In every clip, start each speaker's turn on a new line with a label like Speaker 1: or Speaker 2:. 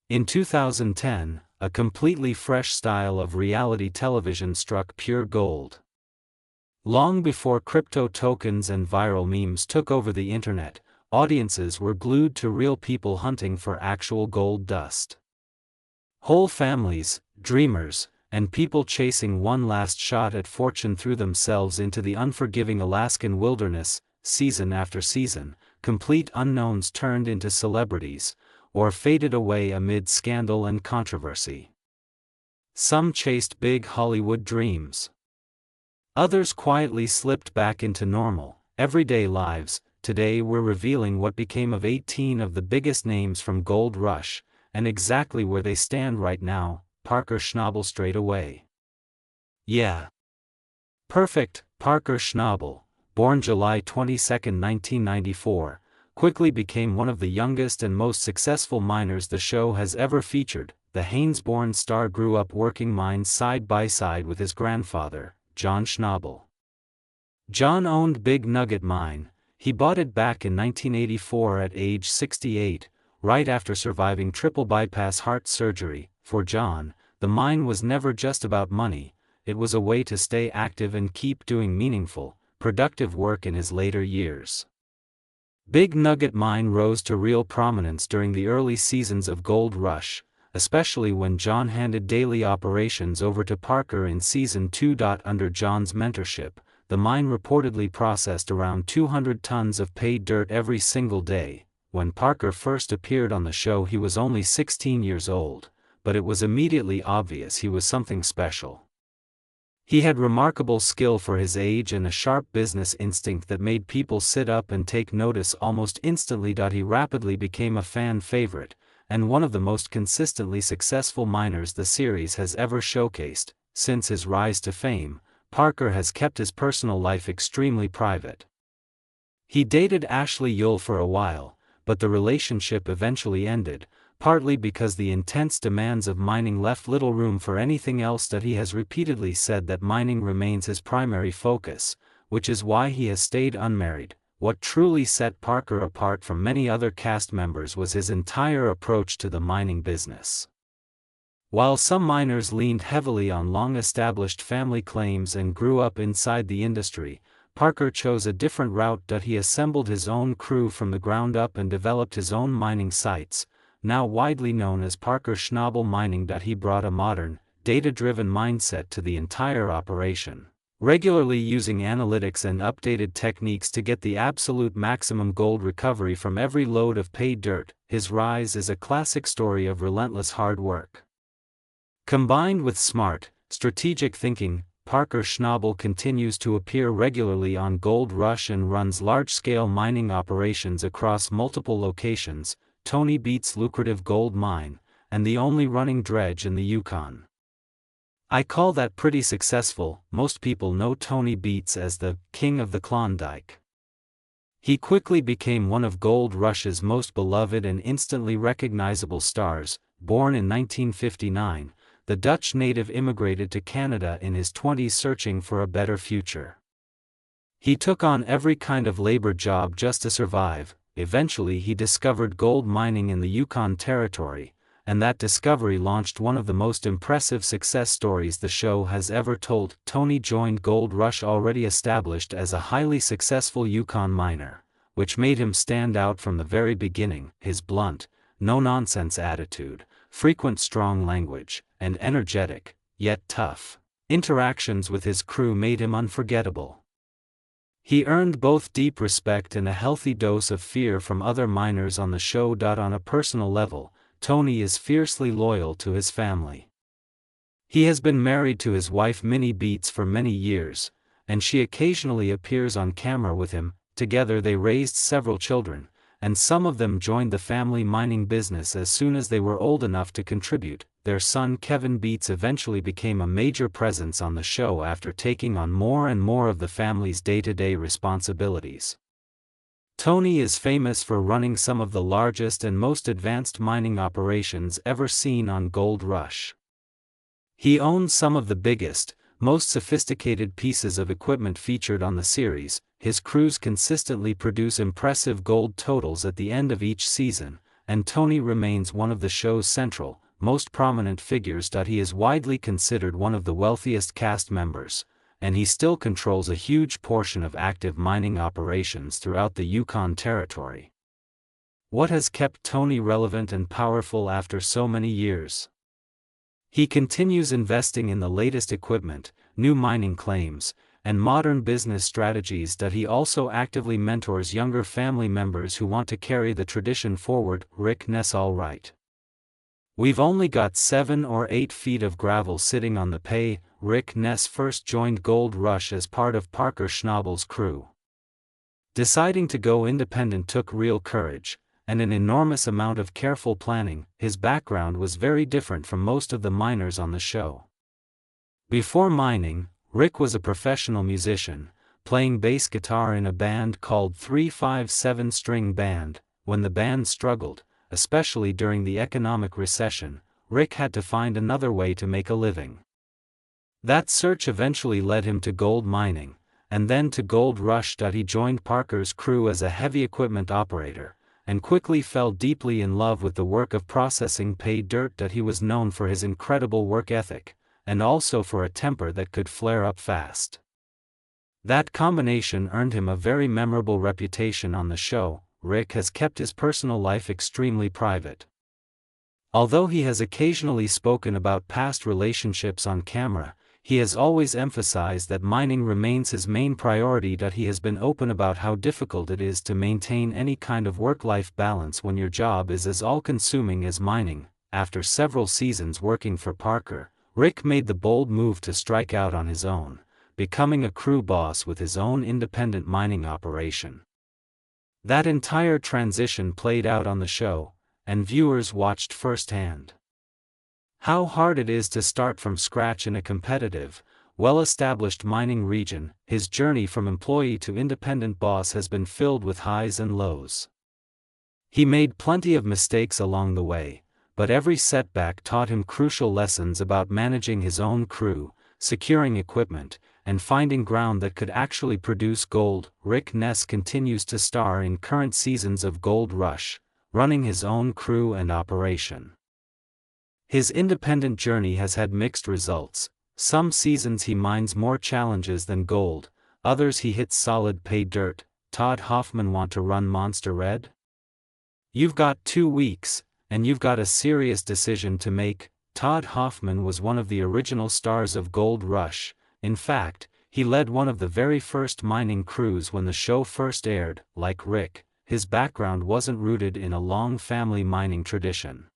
Speaker 1: In 2010, a completely fresh style of reality television struck pure gold. Long before crypto tokens and viral memes took over the internet, audiences were glued to real people hunting for actual gold dust. Whole families, dreamers, and people chasing one last shot at fortune threw themselves into the unforgiving Alaskan wilderness, season after season. Complete unknowns turned into celebrities, or faded away amid scandal and controversy. Some chased big Hollywood dreams. Others quietly slipped back into normal, everyday lives. Today we're revealing what became of 18 of the biggest names from Gold Rush, and exactly where they stand right now. Parker Schnabel straight away. Yeah. Perfect. Parker Schnabel, born July 22, 1994, quickly became one of the youngest and most successful miners the show has ever featured. The Haynes-born star grew up working mines side by side with his grandfather, John Schnabel. John owned Big Nugget Mine. He bought it back in 1984 at age 68, right after surviving triple bypass heart surgery. For John, the mine was never just about money, it was a way to stay active and keep doing meaningful, productive work in his later years. Big Nugget Mine rose to real prominence during the early seasons of Gold Rush, especially when John handed daily operations over to Parker in Season 2. Under John's mentorship, the mine reportedly processed around 200 tons of paid dirt every single day. When Parker first appeared on the show, he was only 16 years old, but it was immediately obvious he was something special. He had remarkable skill for his age and a sharp business instinct that made people sit up and take notice almost instantly. He rapidly became a fan favorite, and one of the most consistently successful miners the series has ever showcased. Since his rise to fame, Parker has kept his personal life extremely private. He dated Ashley Yule for a while, but the relationship eventually ended, partly because the intense demands of mining left little room for anything else. He has repeatedly said that mining remains his primary focus, which is why he has stayed unmarried. What truly set Parker apart from many other cast members was his entire approach to the mining business. While some miners leaned heavily on long-established family claims and grew up inside the industry, Parker chose a different route. He assembled his own crew from the ground up and developed his own mining sites, now widely known as Parker Schnabel Mining. He brought a modern, data-driven mindset to the entire operation, regularly using analytics and updated techniques to get the absolute maximum gold recovery from every load of paid dirt. His rise is a classic story of relentless hard work, combined with smart, strategic thinking. Parker Schnabel continues to appear regularly on Gold Rush and runs large-scale mining operations across multiple locations: Tony Beat's lucrative gold mine, and the only running dredge in the Yukon. I call that pretty successful. Most people know Tony Beats as the King of the Klondike. He quickly became one of Gold Rush's most beloved and instantly recognizable stars. Born in 1959, the Dutch native immigrated to Canada in his 20s searching for a better future. He took on every kind of labor job just to survive. Eventually he discovered gold mining in the Yukon Territory, and that discovery launched one of the most impressive success stories the show has ever told. Tony joined Gold Rush already established as a highly successful Yukon miner, which made him stand out from the very beginning. His blunt, no-nonsense attitude, frequent strong language, and energetic, yet tough, interactions with his crew made him unforgettable. He earned both deep respect and a healthy dose of fear from other miners on the show. On a personal level, Tony is fiercely loyal to his family. He has been married to his wife Minnie Beats for many years, and she occasionally appears on camera with him. Together they raised several children, and some of them joined the family mining business as soon as they were old enough to contribute. Their son Kevin Beats eventually became a major presence on the show after taking on more and more of the family's day-to-day responsibilities. Tony is famous for running some of the largest and most advanced mining operations ever seen on Gold Rush. He owns some of the biggest, most sophisticated pieces of equipment featured on the series. His crews consistently produce impressive gold totals at the end of each season, and Tony remains one of the show's central, most prominent figures. He is widely considered one of the wealthiest cast members, and he still controls a huge portion of active mining operations throughout the Yukon Territory. What has kept Tony relevant and powerful after so many years? He continues investing in the latest equipment, new mining claims, and modern business strategies. He also actively mentors younger family members who want to carry the tradition forward. Rick Ness: all right. We've only got 7 or 8 feet of gravel sitting on the pay. Rick Ness first joined Gold Rush as part of Parker Schnabel's crew. Deciding to go independent took real courage, and an enormous amount of careful planning. His background was very different from most of the miners on the show. Before mining, Rick was a professional musician, playing bass guitar in a band called 357 String Band. When the band struggled, especially during the economic recession, Rick had to find another way to make a living. That search eventually led him to gold mining, and then to Gold Rush. He joined Parker's crew as a heavy equipment operator, and quickly fell deeply in love with the work of processing pay dirt. He was known for his incredible work ethic, and also for a temper that could flare up fast. That combination earned him a very memorable reputation on the show. Rick has kept his personal life extremely private. Although he has occasionally spoken about past relationships on camera, he has always emphasized that mining remains his main priority. He has been open about how difficult it is to maintain any kind of work-life balance when your job is as all-consuming as mining. After several seasons working for Parker, Rick made the bold move to strike out on his own, becoming a crew boss with his own independent mining operation. That entire transition played out on the show, and viewers watched firsthand how hard it is to start from scratch in a competitive, well-established mining region. His journey from employee to independent boss has been filled with highs and lows. He made plenty of mistakes along the way, but every setback taught him crucial lessons about managing his own crew, securing equipment, and finding ground that could actually produce gold. Rick Ness continues to star in current seasons of Gold Rush, running his own crew and operation. His independent journey has had mixed results. Some seasons he mines more challenges than gold, others he hits solid pay dirt. Todd Hoffman: want to run Monster Red? You've got 2 weeks, and you've got a serious decision to make. Todd Hoffman was one of the original stars of Gold Rush. In fact, he led one of the very first mining crews when the show first aired. Like Rick, his background wasn't rooted in a long family mining tradition.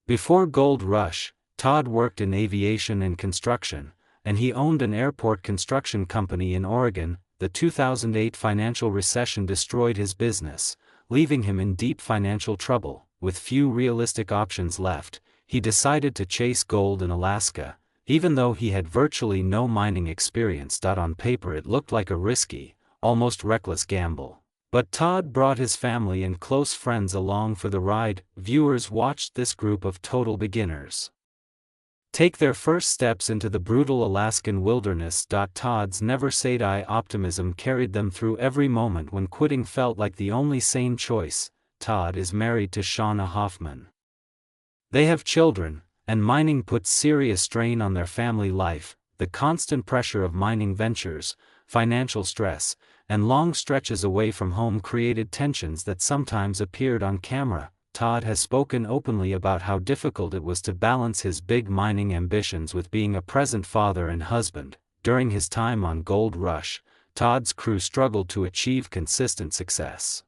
Speaker 1: Before Gold Rush, Todd worked in aviation and construction, and he owned an airport construction company in Oregon. The 2008 financial recession destroyed his business, leaving him in deep financial trouble. With few realistic options left, he decided to chase gold in Alaska, even though he had virtually no mining experience. On paper it looked like a risky, almost reckless gamble. But Todd brought his family and close friends along for the ride. Viewers watched this group of total beginners take their first steps into the brutal Alaskan wilderness. Todd's never-say-die optimism carried them through every moment when quitting felt like the only sane choice. Todd is married to Shauna Hoffman. They have children, and mining puts serious strain on their family life. The constant pressure of mining ventures, financial stress, and long stretches away from home created tensions that sometimes appeared on camera. Todd has spoken openly about how difficult it was to balance his big mining ambitions with being a present father and husband. During his time on Gold Rush, Todd's crew struggled to achieve consistent success.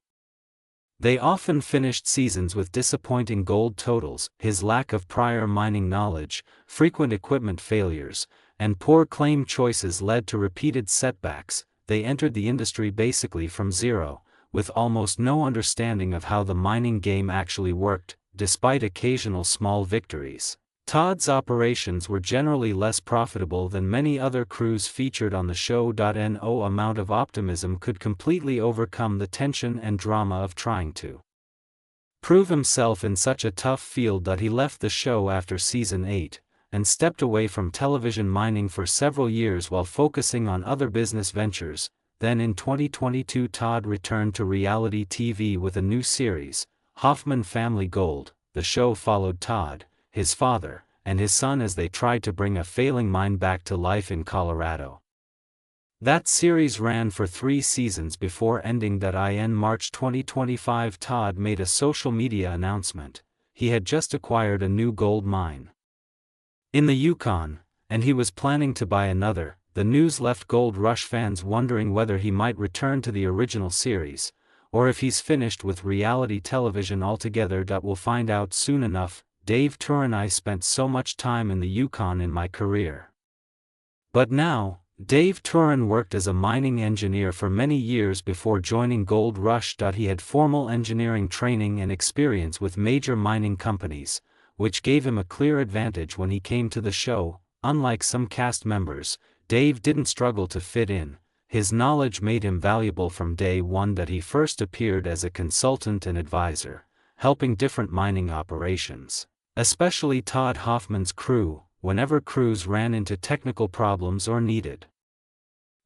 Speaker 1: They often finished seasons with disappointing gold totals. His lack of prior mining knowledge, frequent equipment failures, and poor claim choices led to repeated setbacks. They entered the industry basically from zero, with almost no understanding of how the mining game actually worked. Despite occasional small victories, Todd's operations were generally less profitable than many other crews featured on the show. No amount of optimism could completely overcome the tension and drama of trying to prove himself in such a tough field. He left the show after season 8, and stepped away from television mining for several years while focusing on other business ventures. Then in 2022 Todd returned to reality TV with a new series, Hoffman Family Gold. The show followed Todd, his father, and his son as they tried to bring a failing mine back to life in Colorado. That series ran for 3 seasons before ending. In March 2025, Todd made a social media announcement. He had just acquired a new gold mine in the Yukon, and he was planning to buy another. The news left Gold Rush fans wondering whether he might return to the original series, or if he's finished with reality television altogether. We'll find out soon enough. Dave Turin: I spent so much time in the Yukon in my career. But now, Dave Turin worked as a mining engineer for many years before joining Gold Rush. He had formal engineering training and experience with major mining companies, which gave him a clear advantage when he came to the show. Unlike some cast members, Dave didn't struggle to fit in. His knowledge made him valuable from day one. He first appeared as a consultant and advisor, helping different mining operations, especially Todd Hoffman's crew, whenever crews ran into technical problems or needed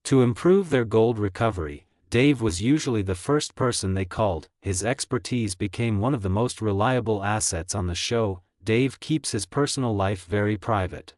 Speaker 1: to improve their gold recovery. Dave was usually the first person they called. His expertise became one of the most reliable assets on the show. Dave keeps his personal life very private.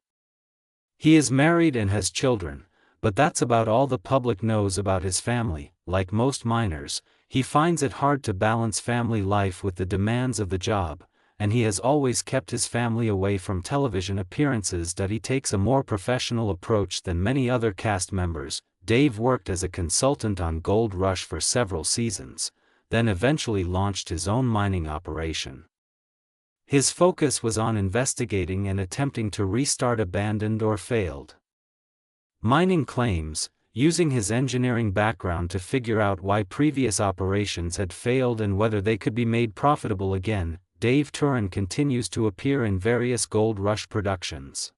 Speaker 1: He is married and has children, but that's about all the public knows about his family. Like most miners, he finds it hard to balance family life with the demands of the job, and he has always kept his family away from television appearances. He takes a more professional approach than many other cast members. Dave worked as a consultant on Gold Rush for several seasons, then eventually launched his own mining operation. His focus was on investigating and attempting to restart abandoned or failed mining claims, using his engineering background to figure out why previous operations had failed and whether they could be made profitable again. Dave Turin continues to appear in various Gold Rush productions.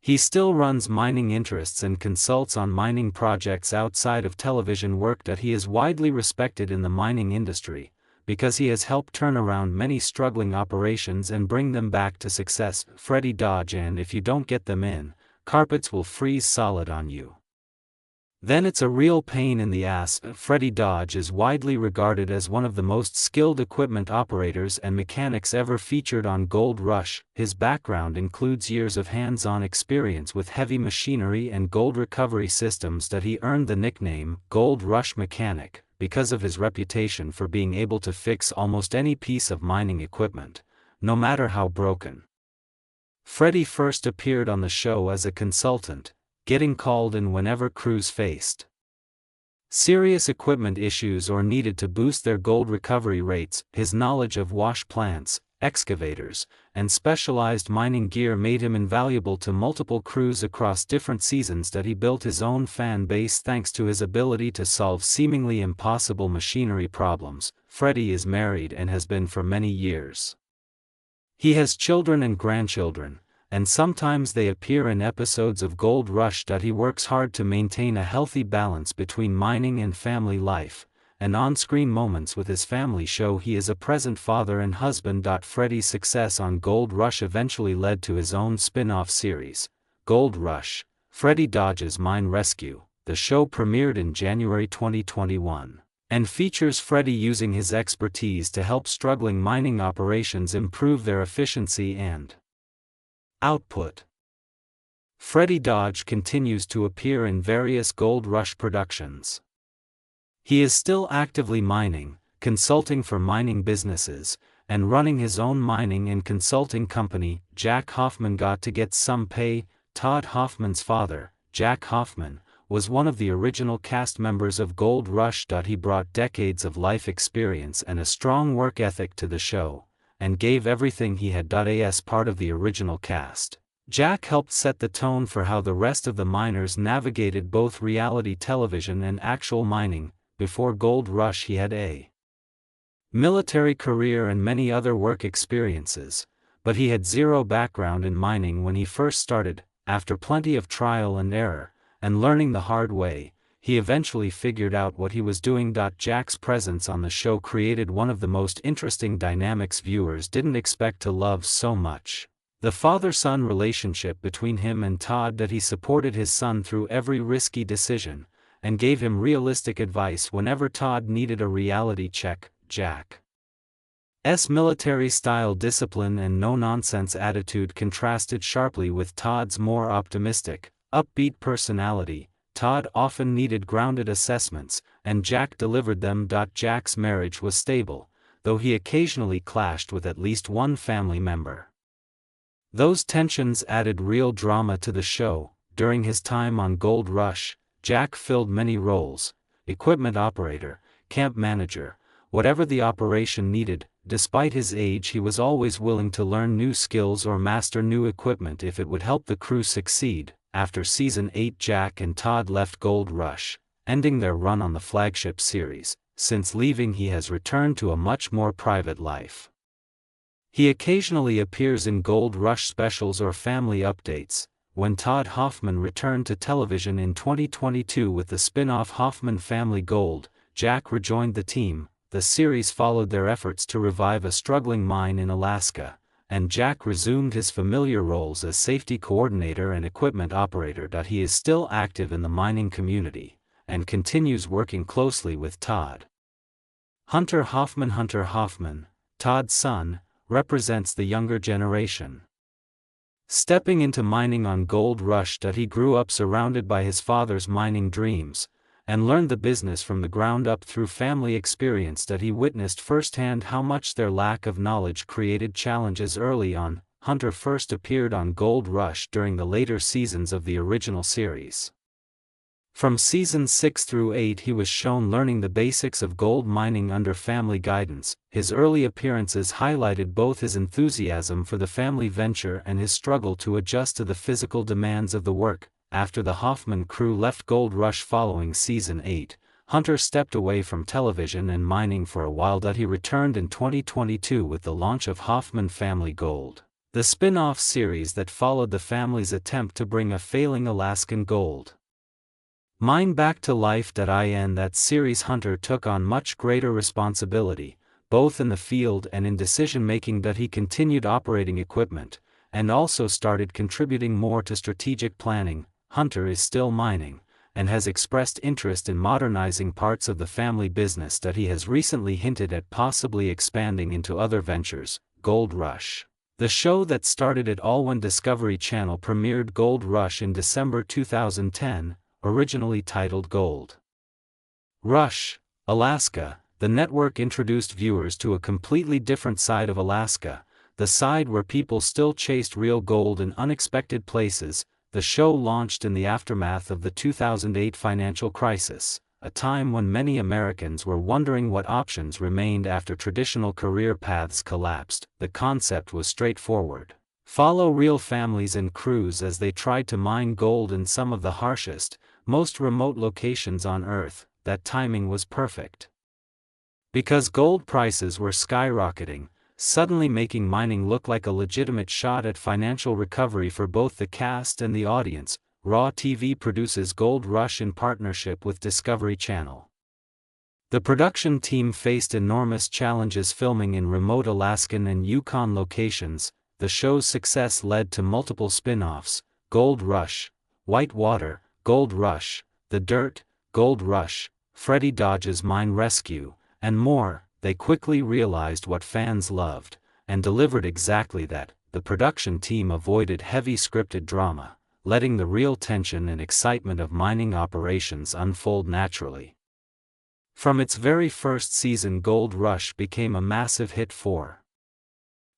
Speaker 1: He still runs mining interests and consults on mining projects outside of television work. He is widely respected in the mining industry, because he has helped turn around many struggling operations and bring them back to success. Freddie Dodge: and if you don't get them in, carpets will freeze solid on you. Then it's a real pain in the ass. Freddie Dodge is widely regarded as one of the most skilled equipment operators and mechanics ever featured on Gold Rush. His background includes years of hands-on experience with heavy machinery and gold recovery systems. He earned the nickname Gold Rush Mechanic because of his reputation for being able to fix almost any piece of mining equipment, no matter how broken. Freddie first appeared on the show as a consultant, getting called in whenever crews faced serious equipment issues or needed to boost their gold recovery rates. His knowledge of wash plants, excavators, and specialized mining gear made him invaluable to multiple crews across different seasons. He built his own fan base thanks to his ability to solve seemingly impossible machinery problems. Freddie is married and has been for many years. He has children and grandchildren, and sometimes they appear in episodes of Gold Rush. He works hard to maintain a healthy balance between mining and family life, and on-screen moments with his family show he is a present father and husband. Freddie's success on Gold Rush eventually led to his own spin-off series, Gold Rush: Freddie Dodge's Mine Rescue. The show premiered in January 2021. And features Freddie using his expertise to help struggling mining operations improve their efficiency and output. Freddie Dodge continues to appear in various Gold Rush productions. He is still actively mining, consulting for mining businesses, and running his own mining and consulting company. Jack Hoffman got to get some pay. Todd Hoffman's father, Jack Hoffman, was one of the original cast members of Gold Rush. He brought decades of life experience and a strong work ethic to the show, and gave everything he had. As part of the original cast, Jack helped set the tone for how the rest of the miners navigated both reality television and actual mining. Before Gold Rush he had a military career and many other work experiences, but he had zero background in mining when he first started. After plenty of trial and error, and learning the hard way, he eventually figured out what he was doing. Jack's presence on the show created one of the most interesting dynamics viewers didn't expect to love so much: the father-son relationship between him and Todd. He supported his son through every risky decision, and gave him realistic advice whenever Todd needed a reality check. Jack military-style discipline and no-nonsense attitude contrasted sharply with Todd's more optimistic, upbeat personality. Todd often needed grounded assessments, and Jack delivered them. Jack's marriage was stable, though he occasionally clashed with at least one family member. Those tensions added real drama to the show. During his time on Gold Rush, Jack filled many roles: equipment operator, camp manager, whatever the operation needed. Despite his age, he was always willing to learn new skills or master new equipment if it would help the crew succeed. After Season 8, Jack and Todd left Gold Rush, ending their run on the flagship series. Since leaving, he has returned to a much more private life. He occasionally appears in Gold Rush specials or family updates. When Todd Hoffman returned to television in 2022 with the spin-off Hoffman Family Gold, Jack rejoined the team. The series followed their efforts to revive a struggling mine in Alaska, and Jack resumed his familiar roles as safety coordinator and equipment operator. He is still active in the mining community, and continues working closely with Todd. Hunter Hoffman, Todd's son, represents the younger generation. Stepping into mining on Gold Rush, he grew up surrounded by his father's mining dreams, and learned the business from the ground up through family experience. He witnessed firsthand how much their lack of knowledge created challenges early on. Hunter first appeared on Gold Rush during the later seasons of the original series. From seasons 6 through 8, he was shown learning the basics of gold mining under family guidance. His early appearances highlighted both his enthusiasm for the family venture and his struggle to adjust to the physical demands of the work. After the Hoffman crew left Gold Rush following Season 8, Hunter stepped away from television and mining for a while. He returned in 2022 with the launch of Hoffman Family Gold, the spin-off series that followed the family's attempt to bring a failing Alaskan gold mine back to life. In that series, Hunter took on much greater responsibility, both in the field and in decision-making. He continued operating equipment, and also started contributing more to strategic planning. Hunter is still mining, and has expressed interest in modernizing parts of the family business. He has recently hinted at possibly expanding into other ventures. Gold Rush, the show that started it all when Discovery Channel premiered Gold Rush in December 2010, originally titled Gold Rush, Alaska. The network introduced viewers to a completely different side of Alaska, the side where people still chased real gold in unexpected places. The show launched in the aftermath of the 2008 financial crisis, a time when many Americans were wondering what options remained after traditional career paths collapsed. The concept was straightforward: follow real families and crews as they tried to mine gold in some of the harshest, most remote locations on Earth. That timing was perfect, because gold prices were skyrocketing, suddenly making mining look like a legitimate shot at financial recovery for both the cast and the audience. Raw TV produces Gold Rush in partnership with Discovery Channel. The production team faced enormous challenges filming in remote Alaskan and Yukon locations. The show's success led to multiple spin-offs: Gold Rush, Whitewater, Gold Rush, The Dirt, Gold Rush, Freddie Dodge's Mine Rescue, and more. They quickly realized what fans loved, and delivered exactly that. The production team avoided heavy scripted drama, letting the real tension and excitement of mining operations unfold naturally. From its very first season, Gold Rush became a massive hit for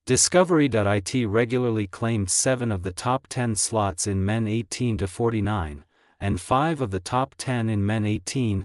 Speaker 1: Discovery.it. Regularly claimed 7 of the top 10 slots in men 18 to 49, and 5 of the top 10 in men 18-34.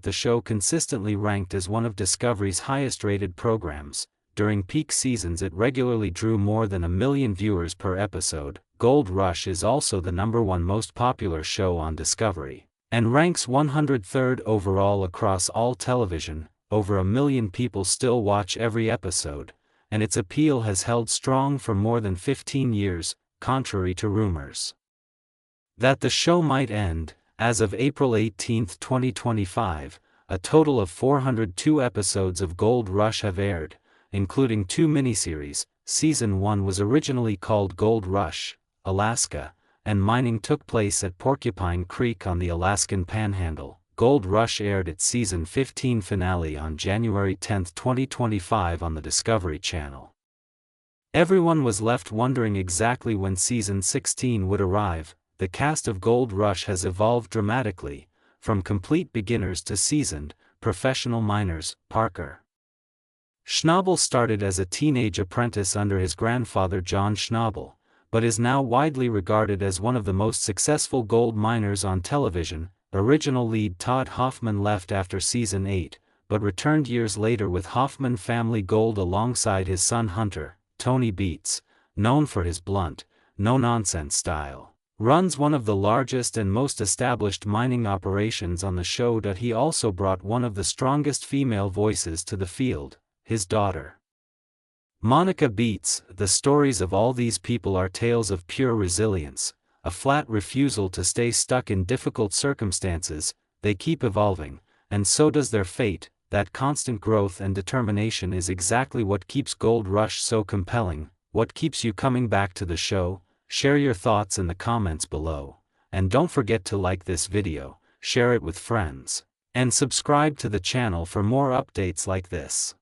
Speaker 1: The show consistently ranked as one of Discovery's highest-rated programs. During peak seasons, it regularly drew more than 1 million viewers per episode. Gold Rush is also the #1 most popular show on Discovery, and ranks 103rd overall across all television. Over 1 million people still watch every episode, and its appeal has held strong for more than 15 years, contrary to rumors that the show might end. As of April 18, 2025, a total of 402 episodes of Gold Rush have aired, including 2 miniseries. Season 1 was originally called Gold Rush, Alaska, and mining took place at Porcupine Creek on the Alaskan Panhandle. Gold Rush aired its season 15 finale on January 10, 2025 on the Discovery Channel. Everyone was left wondering exactly when season 16 would arrive. The cast of Gold Rush has evolved dramatically, from complete beginners to seasoned, professional miners. Parker Schnabel started as a teenage apprentice under his grandfather John Schnabel, but is now widely regarded as one of the most successful gold miners on television. Original lead Todd Hoffman left after season 8, but returned years later with Hoffman Family Gold alongside his son Hunter. Tony Beats, known for his blunt, no-nonsense style, runs one of the largest and most established mining operations on the show. He also brought one of the strongest female voices to the field, his daughter, Monica Beats. The stories of all these people are tales of pure resilience, a flat refusal to stay stuck in difficult circumstances. They keep evolving, and so does their fate. That constant growth and determination is exactly what keeps Gold Rush so compelling. What keeps you coming back to the show? Share your thoughts in the comments below, and don't forget to like this video, share it with friends, and subscribe to the channel for more updates like this.